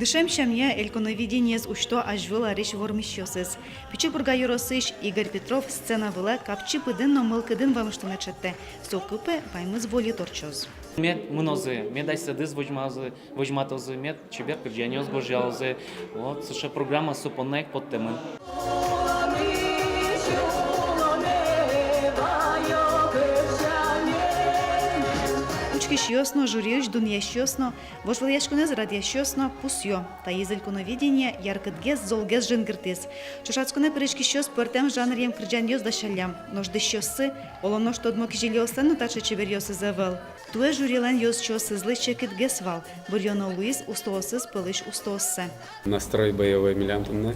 Дышем шамья эльконовидениес ушто ажвыла речь вормищосыз. Пичебурга Юросыш Игорь Петров сцена была капчи пыдын, но мылкыдын вамыштына чатте. Сокупе паймыз воли торчоз. Мед мнозе, медай садыз вожматозы, мед чебер кырджанёз божалзы. Вот, суша программа супонек под темы. Шьосно, жюриюш дунья шьосно, вошвальяшкунез радия шьосно, пусьё. Та езельконовидение яркотгез, золгез жингертез. Чушацкуне перешки шьос портем жанрем крджаньёз да шалям. Ножды шьосы, олоно что дмок жилиосан, но таче чеверьёсы завел. Туе жюрилен ёс шьосы злый чекит гесвал. Бурьёно Луис устоосыз пылыш устооссе. Настрой боевой милянтунны.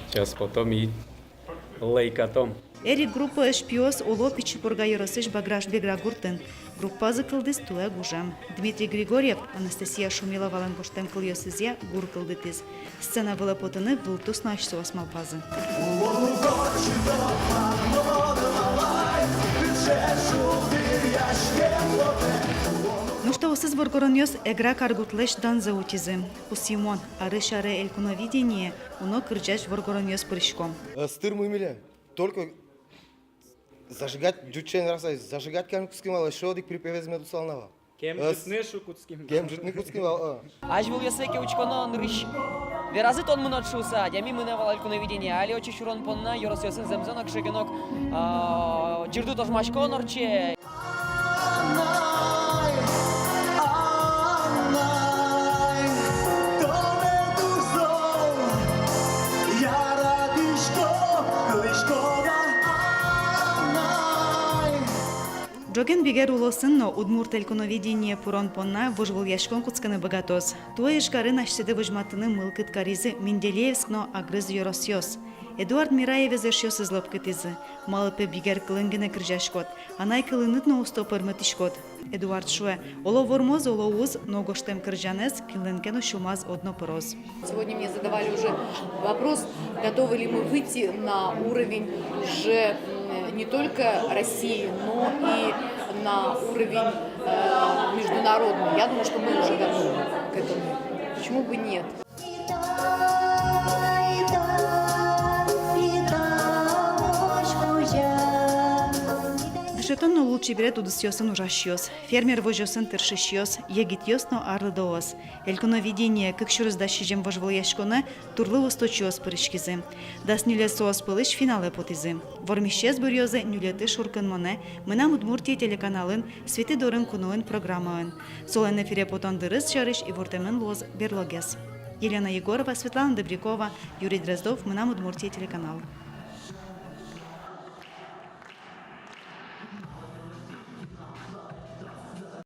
Сейчас потом и лейкатом. Эрик группа «Шпиос» улопичи Пурга Юросыш Баграш Беграгуртын. Группа закылдыз туэ гужам. Дмитрий Григорьев, Анастасия Шумилова Вангоштем кыльосызя гур кылдытыз. Сцена была потыны вылтус нашсу осмалпазы. Ну что, усыз боргороньос эгра каргутлеш дан заутизы. Пусимон, арышаре элькуновидение, уно кырджаш боргороньос прыщком. Стырму миля. Только зажигать дючен раз, зажигать кем кускимал, шодик припевез медусалнава. Кем житнешу куцким. Кем житни кускимал. Аж был ясеке учконон рыш. Веразы тон мунат шуса, дями мынавал алькуновидение, али очи шурон понна, yorosyoсын земзонок шегенок, жирду тош машкон орче. Джоген бигер улосын, удмурт эльконовидение пурон понна вожвол яшкон куцканы богатоз. Туэ ишкары нашседе вожматыны мылкыт каризы Менделеевскно агрыз Юросьос. Эдуард Мираевез эршьос излопкытизы. Малыпе бигер кылынгене крыжашкот. Анай кылынытно устопыр мытишкот. Эдуард Шуэ. Оло вормоз, оло уз, но гоштем крыжанес, кылынгено шумаз одно пороз. Сегодня мне задавали уже вопрос, готовы ли мы выйти на уровень уже не только России, но и на уровень международный. Я думаю, что мы уже готовы к этому. Почему бы нет? Дышетонно лучше берет удосьосын ужащёс. Фермер вожёсын тыршищёс, егитьёсно арлыдоос. Эльконовидение, как шурыздащижем вожвол яшконе, турлы усточёс пырышкизы. Дас нюле соос пылыш финале потизы. Вормищез бурьёзы нюлеты шуркын моне, мынам Удмуртия телеканалын, Свети Дорын кунуын программаын. Солен эфире потон дырыз жарыш и вортемен лоз берлогес. Елена Егорова, Светлана Добрякова, Юрий Дроздов, мынам Удмуртия телеканал.